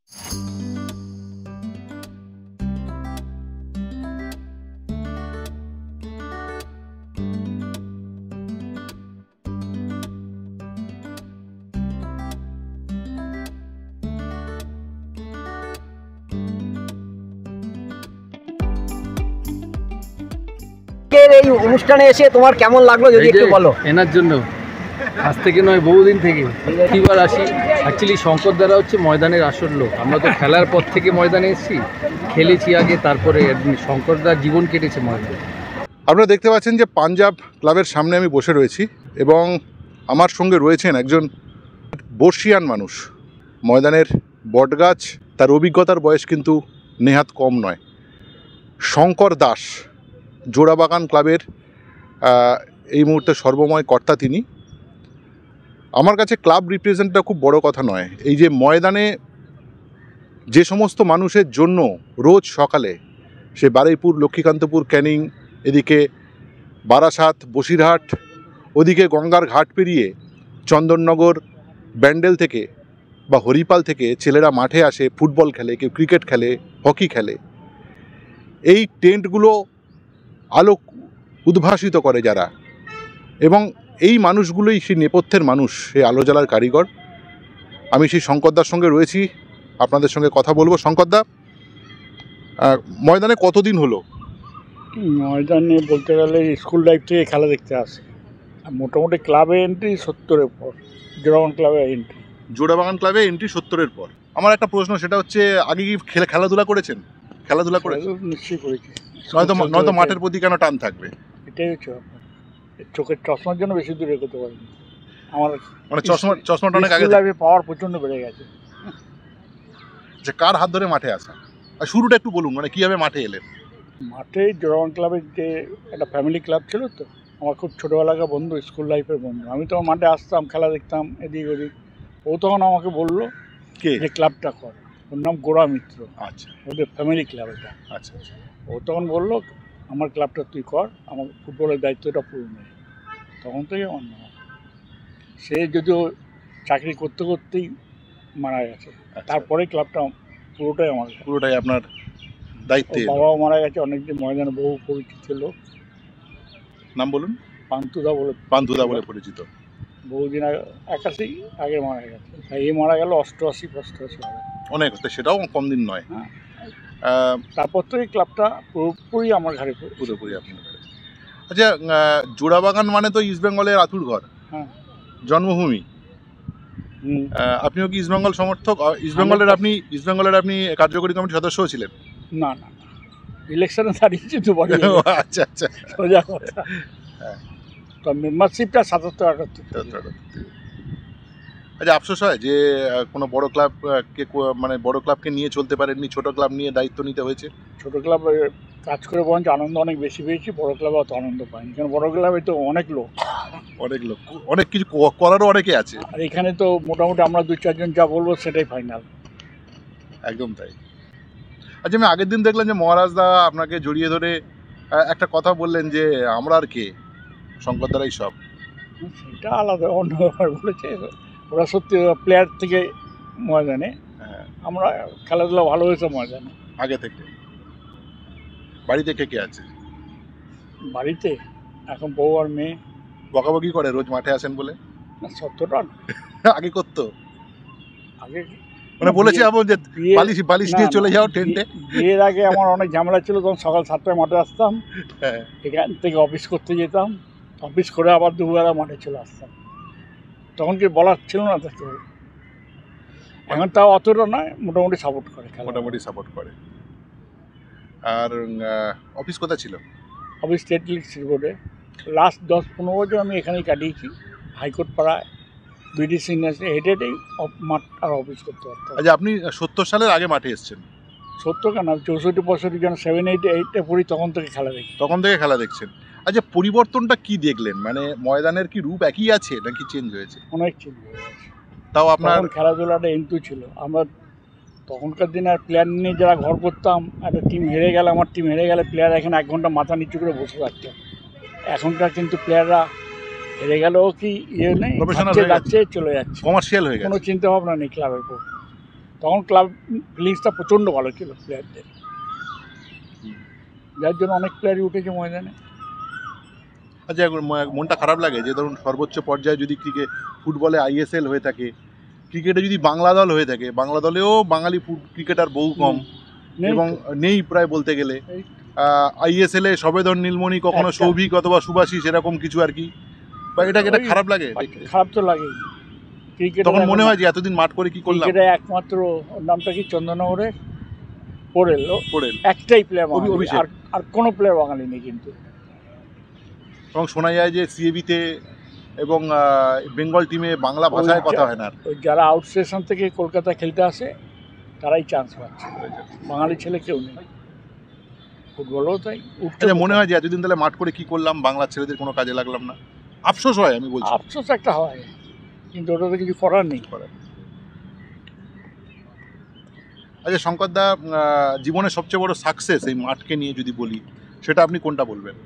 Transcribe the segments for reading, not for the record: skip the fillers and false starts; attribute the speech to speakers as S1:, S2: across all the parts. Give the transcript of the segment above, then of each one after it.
S1: এই অনুষ্ঠানে এসে তোমার কেমন লাগলো যদি একটু বলো।
S2: এনার জন্য আজ থেকে নয়, বহুদিন থেকে কিবার আসি। অ্যাকচুয়ালি শঙ্কর দ্বারা হচ্ছে ময়দানের আসল লোক। আমরা তো খেলার পর থেকে ময়দানে এসেছি, খেলেছি আগে, তারপরে শঙ্করদার জীবন কেটেছে ময়দানে।
S3: আপনারা দেখতে পাচ্ছেন যে পাঞ্জাব ক্লাবের সামনে আমি বসে রয়েছি এবং আমার সঙ্গে রয়েছেন একজন বর্ষিয়ান মানুষ। ময়দানের বটগাছ, তার অভিজ্ঞতার বয়স কিন্তু নেহাত কম নয়। শঙ্কর দাস, জোড়াবাগান ক্লাবের এই মুহূর্তে সর্বময় কর্তা তিনি। আমার কাছে ক্লাব রিপ্রেজেন্টটা খুব বড় কথা নয়, এই যে ময়দানে যে সমস্ত মানুষের জন্য রোজ সকালে সে বারুইপুর, লক্ষ্মীকান্তপুর, ক্যানিং, এদিকে বারাসাত, বসিরহাট, ওদিকে গঙ্গার ঘাট পেরিয়ে চন্দননগর, ব্যান্ডেল থেকে বা হরিপাল থেকে ছেলেরা মাঠে আসে, ফুটবল খেলে, কেউ ক্রিকেট খেলে, হকি খেলে। এই টেন্টগুলো আলো উদ্ভাসিত করে যারা, এবং এই মানুষগুলোই সেই নেপথ্যের মানুষ, সেই আলো জ্বালার কারিগর। আমি সেই শঙ্করদার সঙ্গে রয়েছি, আপনাদের সঙ্গে কথা বলবো। শঙ্করদা, ময়দানে কতদিন হলো?
S4: ময়দানে বলতে গেলে স্কুল লাইফ থেকে খেলা দেখতে আসে। মোটামুটি ক্লাবে এন্ট্রি 70-এর পর, জোড়াবাগান ক্লাবে এন্ট্রি।
S3: জোড়াবাগান ক্লাবে এন্ট্রি 70-এর পর। আমার একটা প্রশ্ন, সেটা হচ্ছে আগে কি খেলাধুলা করেছেন? খেলাধুলা করেছেন
S4: নিশ্চয়ই করেছি।
S3: নয়তো মাঠের প্রতি কেন টান থাকবে?
S4: এটাই হচ্ছে চোখের চশমার জন্য বেশি দূরে এগোতে পারিনি। আমার
S3: মানে চশমাটা অনেক আগে
S4: লাইফে পাওয়ার প্রচণ্ড বেড়ে গেছে।
S3: যে কার হাত ধরে মাঠে আসা, আর শুরুটা একটু বলুন, মানে কীভাবে মাঠে এলেন?
S4: মাঠে জোড়াবাগান ক্লাবের যে একটা ফ্যামিলি ক্লাব ছিল, তো আমার খুব ছোটোবেলাকার বন্ধু, স্কুল লাইফের বন্ধু। আমি তখন মাঠে আসতাম, খেলা দেখতাম এদিক ওদিক। ও তখন আমাকে বললো
S3: কে
S4: যে ক্লাবটা কর। ওর নাম গোড়া মিত্র।
S3: আচ্ছা,
S4: ওদের ফ্যামিলি ক্লাব এটা।
S3: আচ্ছা আচ্ছা।
S4: ও তখন বললো আমার ক্লাবটা তুই কর, আমার ফুটবলের দায়িত্বটা পুরো নেই। তখন থেকে আমার নাম। সে যদিও চাকরি করতে করতেই মারা গেছে, তারপরে ক্লাবটা পুরোটাই
S3: আপনার দায়িত্বে।
S4: বাবাও মারা গেছে অনেকদিন, ময়দানে বহু পরিচিত লোক।
S3: নাম বলুন।
S4: পান্তুদা বলে
S3: পরিচিত।
S4: বহুদিন আগে, 81 আগে মারা গেছে। এই মারা গেল 88 হবে।
S3: অনেক, সেটাও কম দিন নয়।
S4: হ্যাঁ, তারপর থেকে ক্লাবটা পুরোপুরি আমার ঘাড়ে,
S3: পুরোপুরি আপনার ঘাড়ে। আচ্ছা, জোড়াবাগান মানে তো ইস্টবেঙ্গলের আঁতুড় ঘর,
S4: হ্যাঁ,
S3: জন্মভূমি। আপনিও কি ইস্টবেঙ্গল সমর্থক? ইস্টবেঙ্গলের আপনি কার্যকরী কমিটির সদস্যও ছিলেন?
S4: না, ইলেকশনে দাঁড়িয়েছি তো বড়।
S3: আচ্ছা আচ্ছা,
S4: সোজা কথা। তো মেম্বারশিপটা 77-78।
S3: আচ্ছা, আফসোস হয় যে কোনো বড় ক্লাবকে, মানে বড় ক্লাবকে নিয়ে চলতে পারেননি, ছোট ক্লাব নিয়ে দায়িত্ব নিতে হয়েছে।
S4: ছোট ক্লাব কাজ করে বরঞ্চ আনন্দ অনেক বেশি পেয়েছি, বড় ক্লাবে অত আনন্দ পাইনি। কারণ বড় ক্লাবে তো অনেক লোক,
S3: অনেক কিছু করারও অনেকে আছে।
S4: আর এখানে তো মোটামুটি আমরা 2-4 জন যা বলবো সেটাই ফাইনাল।
S3: একদম তাই। আচ্ছা, আমি আগের দিন দেখলাম যে মহারাজদা আপনাকে জড়িয়ে ধরে একটা কথা বললেন যে আমরা আর কে, শঙ্কর দ্বারাই সব।
S4: সেটা আলাদা, অন্য ব্যাপার বলেছে। ওরা সত্যি প্লেয়ার থেকে ময়দানে, আমরা খেলাধুলা ভালো হয়েছে ময়দানে
S3: আগে থেকে। বাড়িতে কে আছে?
S4: বাড়িতে এখন বউ আর মেয়ে।
S3: বকাবকি করে রোজ মাঠে আসেন বলে?
S4: না, সত্যটা
S3: আগে করতো।
S4: আগে
S3: মানে বলেছি আপনি যে বালিশ নিয়ে চলে যাও টেন্টে।
S4: বিয়ের আগে আমার অনেক ঝামেলা ছিল, তখন সকাল 7টায় মাঠে আসতাম, এখান থেকে অফিস করতে যেতাম, অফিস করে আবার দুপুরবেলা মাঠে চলে আসতাম। তখন কি বলার ছিল না তো। এখন তাও অতটা নয়, মোটামুটি সাপোর্ট করে।
S3: আর অফিস কোথায় ছিল?
S4: অফিস স্টেট লিগ বোর্ডে। লাস্ট 10-15 বছর আমি এখানেই কাটিয়েছি, হাইকোর্ট পাড়ায় বিডিসি হেঁটেই মাঠ আর অফিস করতে পারতাম।
S3: আচ্ছা, আপনি 70 সালের আগে মাঠে এসেছেন?
S4: 70 কেন, 64-65 জন 7-8-8-এ পড়ি, তখন থেকে খেলা দেখছেন। আচ্ছা, পরিবর্তনটা কি দেখলেন? মানে ময়দানের কি রূপ একই আছে নাকি চেঞ্জ হয়েছে? অনেক চেঞ্জ হয়ে গেছে।
S3: তাও আপনার
S4: খেলাধুলাটা এন্টু ছিল। আমরা তখনকার দিনে আর প্লেয়ার নিয়ে যারা ঘর করতাম, একটা টিম হেরে গেলে, আমার টিম হেরে গেলে প্লেয়ার এখানে 1 ঘন্টা মাথা নিচু করে বসে থাকতো। এখনকার কিন্তু প্লেয়াররা হেরে গেলেও কি নেই, যাচ্ছে চলে যাচ্ছে,
S3: কমার্শিয়াল হয়ে গেছে,
S4: কোনো চিন্তা ভাবনা নেই ক্লাবের উপর। তখন ক্লাব ফিলিংসটা প্রচণ্ড ভালো ছিল প্লেয়ারদের, যার জন্য অনেক প্লেয়ারই উঠেছে ময়দানে।
S3: আচ্ছা, এখন মনটা খারাপ লাগে যে ধরুন সর্বোচ্চ পর্যায়ে যদি ফুটবলে ISL হয়ে থাকে, ক্রিকেটে যদি বাংলা দল হয়ে থাকে, বাংলা দলেও বাঙালি ক্রিকেটার বহু কম
S4: নেই
S3: এবং
S4: তো।
S3: নেই প্রায় বলতে গেলে।
S4: এই
S3: ISL এ সবেদর নীলমণি, কখনো
S4: একটা।
S3: সৌভিক অথবা সুভাষিস, এরকম কিছু আর কি। বা এটা
S4: ওই
S3: খারাপ লাগে।
S4: খারাপ তো লাগেই। ক্রিকেট
S3: তখন মনে হয় যে এতদিন মাঠ করে কি করলাম।
S4: ক্রিকেটে একমাত্র ওর নামটা কি চন্দননগরের পড়েল,
S3: পড়েল
S4: একটাই প্লেয়ার
S3: অভিষেক।
S4: আর কোনো প্লেয়ার বাঙালি নেই কিন্তু।
S3: এবং শোনা যায় যে CAB-তে এবং বেঙ্গল টিমে বাংলা ভাষায় কথা হয় না আর।
S4: ওই যারা আউট স্টেশন থেকে কলকাতা খেলতে আসে তারাই চান্স পাচ্ছে, বাঙালি ছেলে কেউ নেই। ফুটবলও তাই উঠতে
S3: আচ্ছা, মনে হয় যে এতদিন তাহলে মাঠ করে কি করলাম, বাংলা ছেলেদের কোনো কাজে লাগলাম না, আফসোস হয় আমি বলছি।
S4: আফসোস একটা হয়, কিন্তু ওটাতে কিছু করার নেই।
S3: আচ্ছা শঙ্করদা, জীবনের সবচেয়ে বড় সাকসেস এই মাঠকে নিয়ে যদি বলি, সেটা আপনি কোনটা বলবেন?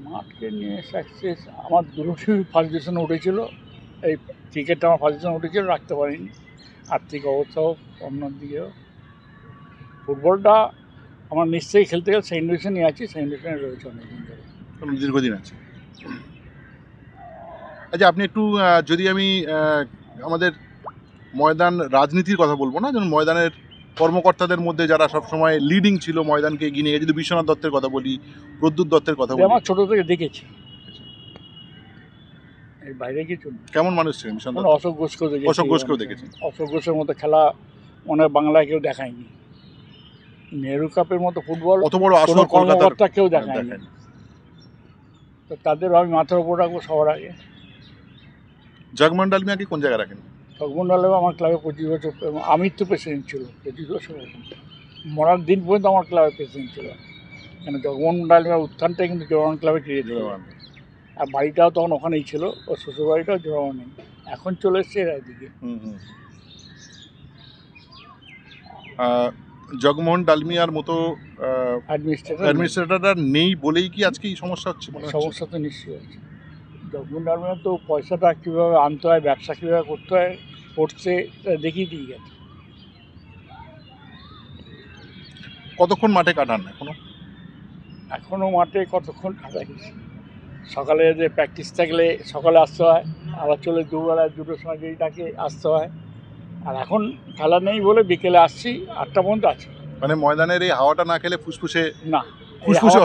S4: মাঠকে নিয়ে সাকসেস আমার দুটোই ফার্স্ট ডিভিশনে উঠেছিল। এই ক্রিকেটটা আমার ফার্স্ট ডিভিশনে উঠেছিল, রাখতে পারিনি, আর্থিক অবস্থাও অন্যদিকেও। ফুটবলটা আমার নিশ্চয়ই খেলতে গেলে সেকেন্ড ডিভিশনই আছি, সেকেন্ড ডিভিশনে রয়েছে অনেকদিন ধরে।
S3: দীর্ঘদিন আছে। আচ্ছা, আপনি একটু যদি আমি আমাদের ময়দান রাজনীতির কথা বলবো না, যেমন ময়দানের কর্মকর্তাদের মধ্যে যারা সবসময় লিডিং ছিল ময়দানকে এগিয়ে নিয়ে, যদি বিশ্বনাথ দত্তের কথা বলি, প্রদ্যুৎ দত্তের কথা বলি,
S4: আমার ছোটো থেকে দেখেছি, এর বাইরে কিছু না।
S3: কেমন মানুষ ছিলেন বিশ্বনাথ
S4: কোনো
S3: দত্ত?
S4: অশোক ঘোষকেও দেখেছি।
S3: অশোক ঘোষকেও দেখেছেন।
S4: অশোক ঘোষের মতো খেলা মনে হয় বাংলায় কেউ দেখায়নি। নেহরু কাপের মতো ফুটবল
S3: অত বড় আসর
S4: কোনো
S3: কলকাতার
S4: কর্মকর্তা কেউ দেখায়নি।
S3: দেখায়নি।
S4: তো তাদের আমি মাথার উপর রাখবো সবার আগে।
S3: জগমোহন ডালমিয়াকে কোন জায়গায় রাখেন?
S4: জগমোহন আমার ক্লাবে 25 বছর, আমির তো প্রেসিডেন্ট ছিল 25 বছর, মরার দিন পর্যন্ত আমার ক্লাবের প্রেসিডেন্ট ছিল। কেন জগমোহন ডালমিয়ার উত্থানটাই কিন্তু জগমোহন ক্লাবে ক্রিয়েট হলো। আর বাড়িটাও তখন ওখানেই ছিল, ওর শ্বশুর বাড়িটাও জগমোহনেই। এখন চলে এসছে এরা এদিকে।
S3: জগমোহন ডালমিয়ার মতো অ্যাডমিনিস্ট্রেটর নেই বলেই কি আজকে এই সমস্যা হচ্ছে?
S4: সমস্যা তো নিশ্চয়ই আছে। জগমোহন ডালমিয়া তো পয়সাটা কীভাবে আনতে হয়, ব্যবসা কীভাবে করতে হয়, করছে দেখিয়ে দিয়ে গেছে।
S3: কতক্ষণ মাঠে কাটান
S4: এখনও মাঠে কতক্ষণ কাটাই? সকালে যে প্র্যাকটিস থাকলে সকালে আসতে হয়, আবার চলে দুবেলা দুটোর সময় যেই ডাকে আসতে হয়। আর এখন খেলা নেই বলে বিকেলে আসছি, 8টা পর্যন্ত আছি।
S3: মানে ময়দানের এই হাওয়াটা না খেলে ফুসফুসে
S4: না,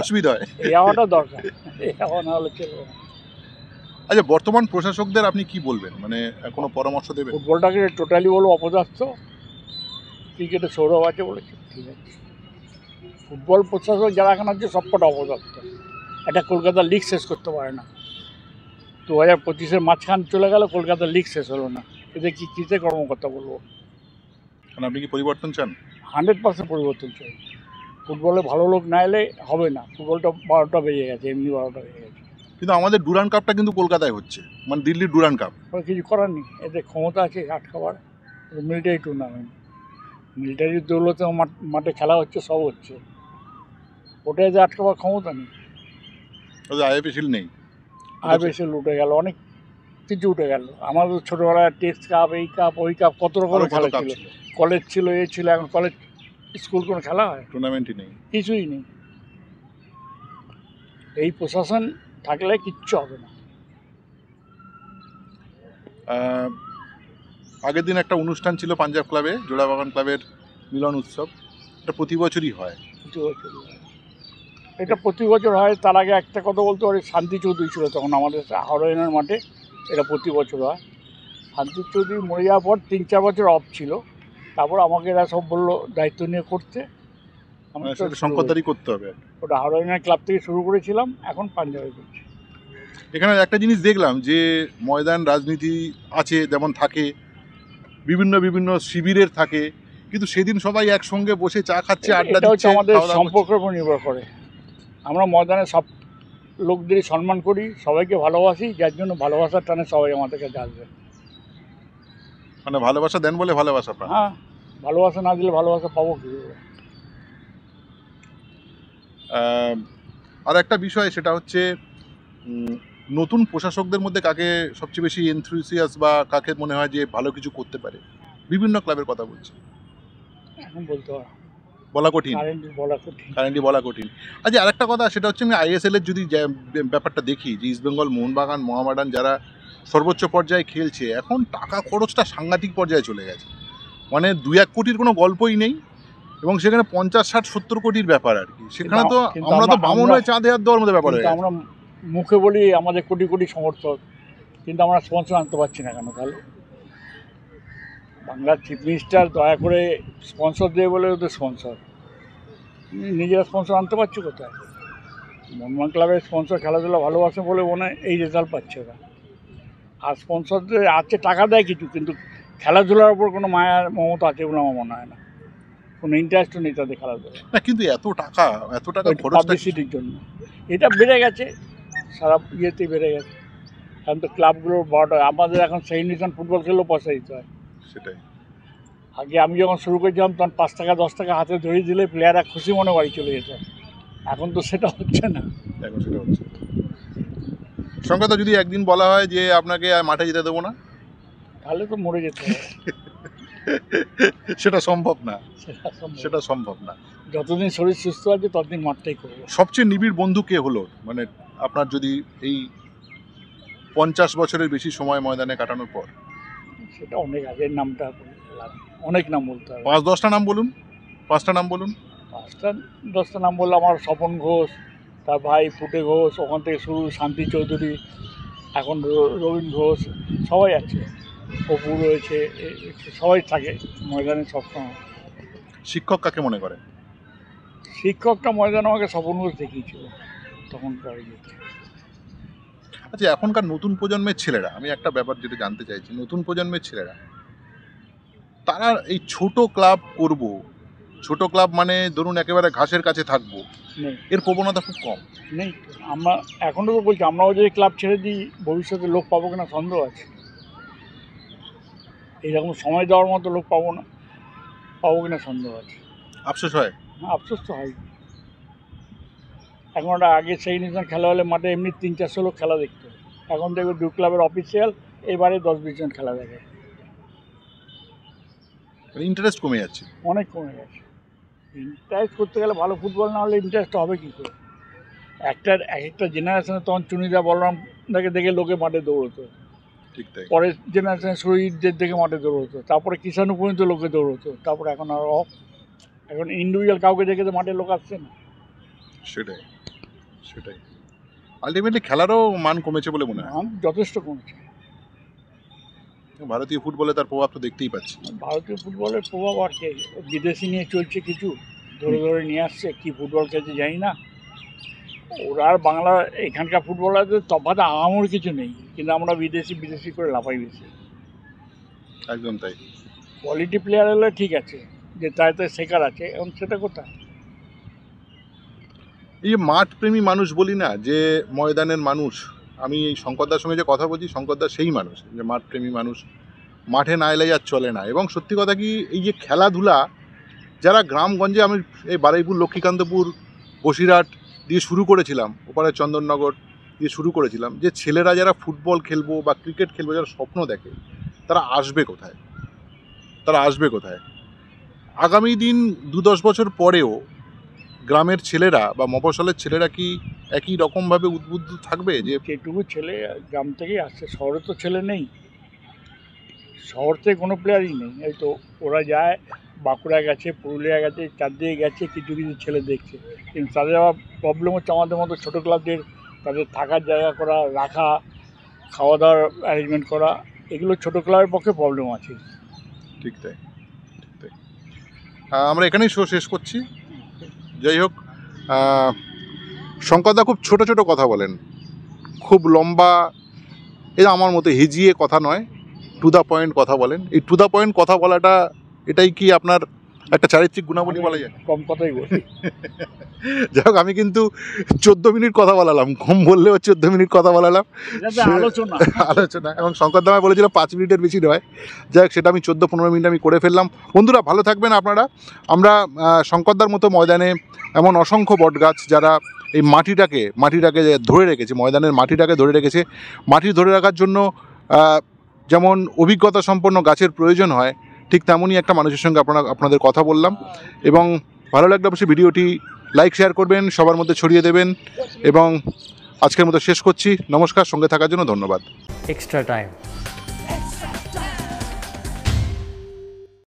S3: অসুবিধা হয়।
S4: এই হাওয়াটা দরকার, এই হাওয়া না হলে চলবে না।
S3: আচ্ছা, বর্তমান প্রশাসকদের আপনি কি বলবেন, মানে কোনো পরামর্শ দেবেন?
S4: ফুটবলটাকে টোটালি বলো অপদার্থ, ক্রিকেটে সৌরভ আছে বলেছে, ঠিক আছে। ফুটবল প্রশাসক যারা এখন আছে সবকটা অপদার্থ। একটা কলকাতা লিগ শেষ করতে পারে না। 2025-এর মাঝখান চলে গেল, কলকাতা লিগ শেষ হলো না। এতে কি কিসে কর্মকর্তা বলবো?
S3: মানে আপনি কি পরিবর্তন চান?
S4: 100% পরিবর্তন চাই। ফুটবলে ভালো লোক না এলে হবে না। ফুটবলটা 12টা বেজে গেছে, এমনি 12টা বেজে গেছে।
S3: কিন্তু আমাদের ডুরান্ড কাপটা কিন্তু কলকাতায় হচ্ছে, মানে দিল্লির ডুরান্ড কাপ।
S4: কিছু করার নেই, এতে ক্ষমতা আছে আটকাবার। মিলিটারি টুর্নামেন্ট, মিলিটারির দৌলতে মাঠে খেলা হচ্ছে, সব হচ্ছে, ওটা যে আটকাবার ক্ষমতা নেই।
S3: IFL নেই,
S4: IFL উঠে গেল, অনেক কিছু উঠে গেল। আমাদের ছোটোবেলায় টেস্ট কাপ, এই কাপ, ওই কাপ, কত রকমের খেলা ছিল। কলেজ ছিল, এ ছিল, এখন কলেজ স্কুল কোনো খেলা হয়?
S3: টুর্নামেন্টই নেই,
S4: কিছুই নেই। এই প্রশাসন থাকলে কিচ্ছু হবে না।
S3: আগের দিন একটা অনুষ্ঠান ছিল পাঞ্জাব ক্লাবে, জোড়াবাগান ক্লাবের মিলন উৎসব। এটা প্রতি বছরই হয়।
S4: এটা প্রতি বছর হয়। তার আগে একটা কথা বলতে পারি, শান্তি চৌধুরী ছিল তখন আমাদের হাওড়াইনের মাঠে, এটা প্রতি বছর হয়। শান্তি চৌধুরী মরে যাওয়ার পর 3-4 বছর অফ ছিল, তারপর আমাকে এরা সব বললো দায়িত্ব নিয়ে করতে।
S3: শঙ্করদারি করতে হবে।
S4: ওটা হাওড়াইনের ক্লাব থেকে শুরু করেছিলাম, এখন পাঞ্জাবে করছি।
S3: এখানে একটা জিনিস দেখলাম যে ময়দান রাজনীতি আছে, যেমন থাকে বিভিন্ন বিভিন্ন শিবিরের থাকে, কিন্তু সেদিন সবাই একসঙ্গে বসে চা খাচ্ছে, আড্ডা দিচ্ছে।
S4: আমাদের সম্পর্কের উপর নির্ভর করে। আমরা ময়দানে সব লোকদেরই সম্মান করি, সবাইকে ভালোবাসি, যার জন্য ভালোবাসার টানে সবাই আমাদের কাছে আসবে।
S3: মানে ভালোবাসা দেন বলে ভালোবাসা পান?
S4: হ্যাঁ, ভালোবাসা না দিলে ভালোবাসা পাবো কি?
S3: আর একটা বিষয়, সেটা হচ্ছে নতুন প্রশাসকদের মধ্যে কাকে সবচেয়ে বেশি এনথুসিয়াস বা কাকে মনে হয় যে ভালো কিছু করতে পারে? বিভিন্ন ক্লাবের কথা বলছি,
S4: এখন বলতে পারো,
S3: বলা কঠিন,
S4: কারেন্টলি বলা কঠিন।
S3: কারেন্টলি বলা কঠিন। আচ্ছা, আরেকটা কথা, সেটা হচ্ছে আমি ISL এর যদি ব্যাপারটা দেখি, যে ইস্টবেঙ্গল, মোহনবাগান, মোহামেডান যারা সর্বোচ্চ পর্যায়ে খেলছে, এখন টাকা খরচটা সাংঘাতিক পর্যায়ে চলে গেছে। মানে 2-1 কোটির কোনো গল্পই নেই, এবং সেখানে 50, 60, 70 কোটির ব্যাপার আর কি। সেখানে তো
S4: কিন্তু
S3: আমরা তো
S4: আমরা-
S3: বামন হয়ে চাঁদে হাত দেওয়ার মতো ব্যাপার হয়ে
S4: কিন্তু
S3: গেছে।
S4: আমরা মুখে বলি আমাদের কোটি কোটি সমর্থক, কিন্তু আমরা স্পন্সর আনতে পারছি না কেন তাহলে? বাংলার চিফ মিনিস্টার দয়া করে স্পন্সর দেবে বলে ওদের স্পন্সর, নিজেরা স্পন্সর আনতে পারছে কোথায়? মোহনবাগান ক্লাবের স্পন্সর খেলাধুলা ভালোবাসে বলে মনে হয় এই রেজাল্ট পাচ্ছে ওরা। আর স্পন্সরদের আছে, টাকা দেয় কিছু, কিন্তু খেলাধুলার উপর কোনো মায়ার মমতা আছে বলে আমার মনে হয় না, কোনো ইন্টারেস্টও নেই তাদের খেলাধুলা।
S3: না, কিন্তু এত টাকা খরচটা
S4: পাবলিসিটির জন্য এটা বেড়ে গেছে, সারা ইয়েতেই বেড়ে গেছে। এখন তো ক্লাবগুলোর বড়, আমাদের এখন সেই নিশান ফুটবল খেলেও পয়সা দিতে হয়।
S3: সেটাই।
S4: আগে আমি যখন শুরু করেছিলাম তখন 5 টাকা 10 টাকা হাতে ধরিয়ে দিলে প্লেয়াররা খুশি মনে বাড়ি চলে যেত। এখন তো সেটা হচ্ছে না।
S3: এখন সেটা হচ্ছে। সংখ্যাটা যদি একদিন বলা হয় যে আপনাকে আর মাঠে যেতে দেবো না,
S4: তাহলে তো মরে যেতে হবে।
S3: সেটা সম্ভব না,
S4: সেটা সম্ভব।
S3: সেটা সম্ভব না।
S4: যতদিন শরীর সুস্থ আছে ততদিন মাঠটাই করবো।
S3: সবচেয়ে নিবিড় বন্ধু কে হলো, মানে আপনার যদি এই 50 বছরের বেশি সময় ময়দানে কাটানোর পর?
S4: সেটা অনেক আগের নামটা বললাম, অনেক নাম বলতে হবে।
S3: 5-10টা নাম বলুন, 5টা নাম বলুন।
S4: 5-10টা নাম বললে আমার স্বপন ঘোষ, তার ভাই ফুটে ঘোষ, ওখান থেকে শুরু শান্তি চৌধুরী, এখন রবীন ঘোষ, সবাই আছে, অপু রয়েছে, সবাই থাকে ময়দানে সবসময়।
S3: শিক্ষক কাকে মনে করেন?
S4: শিক্ষকটা ময়দানে আমাকে স্বপন ঘোষ দেখিয়েছিল তখনকার ইয়েতে।
S3: আচ্ছা, এখনকার নতুন প্রজন্মের ছেলেরা, আমি একটা ব্যাপার যেটা জানতে চাইছি, নতুন প্রজন্মের ছেলেরা তারা এই ছোট ক্লাব করব, ছোট ক্লাব মানে ধরুন একেবারে ঘাসের কাছে থাকবো,
S4: নেই
S3: এর প্রবণতা খুব কম।
S4: নেই তো। আমরা এখনও তো বলছি, আমরাও যদি ক্লাব ছেড়ে দিই ভবিষ্যতে লোক পাবো কিনা সন্দেহ আছে। এইরকম সময় দেওয়ার মতো লোক পাবো কিনা সন্দেহ আছে।
S3: আফসোস হয়।
S4: আফসোস তো হয়। এখন ওটা আগে সেই নিশান খেলা হলে মাঠে এমনি 300-400 লোক খেলা দেখতো, এখন দেখবে 2 ক্লাবের অফিসিয়াল এবারে 10-20 জন খেলা দেখে।
S3: ইন্টারেস্ট কমে যাচ্ছে।
S4: অনেক কমে গেছে। ইন্টারেস্ট করতে গেলে ভালো ফুটবল না হলে ইন্টারেস্ট হবে কী করে? এক একটা জেনারেশনে তখন চুনিদা বলরামদাকে দেখে লোকে মাঠে দৌড়তো,
S3: ঠিক তাই।
S4: পরের জেনারেশনে শহীদদের দেখে মাঠে দৌড়তো, তারপরে কিষাণু পর্যন্ত লোকে দৌড়তো, তারপরে এখন আর এখন ইন্ডিভিজুয়াল কাউকে দেখে তো মাঠে লোক আসছে না।
S3: সেটাই, সেটাই। আলটিমেটলি খেলারও মান কমেছে বলে মনে হয়।
S4: যথেষ্ট কমেছে।
S3: ভারতীয় ফুটবলে তার প্রভাব তো দেখতেই পাচ্ছি।
S4: ভারতীয় ফুটবলের প্রভাব আর কি, বিদেশি নিয়ে চলছে, কিছু ধরে ধরে নিয়ে আসছে, কি ফুটবল খেলছে জানি না। ওরা আর বাংলা এখানকার ফুটবলারদের তফাৎ আহামরি কিছু নেই, কিন্তু আমরা বিদেশি করে লাফাই বেশি।
S3: একদম তাই।
S4: কোয়ালিটি প্লেয়ার হলে ঠিক আছে, যে তাই শেখার আছে, এবং সেটা কোথায়?
S3: এই যে মাঠ প্রেমী মানুষ বলি না, যে ময়দানের মানুষ, আমি এই শঙ্করদার সঙ্গে যে কথা বলছি, শঙ্করদা সেই মানুষ, যে মাঠ প্রেমী মানুষ, মাঠে না এলে আর চলে না। এবং সত্যি কথা কি, এই যে খেলাধুলা যারা গ্রামগঞ্জে, আমি এই বারুইপুর, লক্ষ্মীকান্তপুর, বসিরহাট দিয়ে শুরু করেছিলাম, ওপারে চন্দননগর দিয়ে শুরু করেছিলাম, যে ছেলেরা যারা ফুটবল খেলবো বা ক্রিকেট খেলবো, যারা স্বপ্ন দেখে, তারা আসবে কোথায়? তারা আসবে কোথায়? আগামী দিন 2-10 বছর পরেও গ্রামের ছেলেরা বা মফস্বলের ছেলেরা কি একই রকমভাবে উদ্বুদ্ধ থাকবে? যে
S4: যেটুকু ছেলে গ্রাম থেকেই আসছে, শহরে তো ছেলে নেই, শহর থেকে কোনো প্লেয়ারই নেই। এই তো ওরা যায় বাঁকুড়া গেছে, পুরুলিয়া গেছে, চারদিকে গেছে, কিছু কিছু ছেলে দেখছে, কিন্তু তাদের আবার প্রবলেম হচ্ছে আমাদের মতো ছোটো ক্লাবদের, তাদের থাকার জায়গা করা, রাখা, খাওয়া দাওয়ার অ্যারেঞ্জমেন্ট করা, এগুলো ছোটো ক্লাবের পক্ষে প্রবলেম আছে।
S3: ঠিক তাই, ঠিক তাই। আমরা এখানেই শো শেষ করছি। যাই হোক, শঙ্করদা খুব ছোট ছোট কথা বলেন, খুব লম্বা, এটা আমার মতো হেজিয়ে কথা নয়, টু দ্য পয়েন্ট কথা বলেন। এই টু দ্য পয়েন্ট কথা বলাটা, এটাই কি আপনার একটা চারিত্রিক গুণাবলী বলা যায়?
S4: কম কথাই বলি।
S3: যাই হোক, আমি কিন্তু 14 মিনিট কথা বলালাম, কম বললেও 14 মিনিট কথা বলালাম আলোচনা। এবং শঙ্কর দামায় বলেছিল 5 মিনিটের বেশি নয়। যাই হোক, সেটা আমি 14-15 মিনিট আমি করে ফেললাম। বন্ধুরা, ভালো থাকবেন আপনারা। আমরা শঙ্করদার মতো ময়দানে এমন অসংখ্য বটগাছ যারা এই মাটিটাকে ধরে রেখেছে, ময়দানের মাটিটাকে ধরে রেখেছে। মাটি ধরে রাখার জন্য যেমন অভিজ্ঞতা সম্পন্ন গাছের প্রয়োজন হয়, ঠিক তেমনই একটা মানুষের সঙ্গে আপনাদের কথা বললাম। এবং ভালো লাগলে অবশ্যই ভিডিওটি লাইক শেয়ার করবেন, সবার মধ্যে ছড়িয়ে দেবেন। এবং আজকের মতো শেষ করছি। নমস্কার, সঙ্গে থাকার জন্য ধন্যবাদ।
S5: extra time.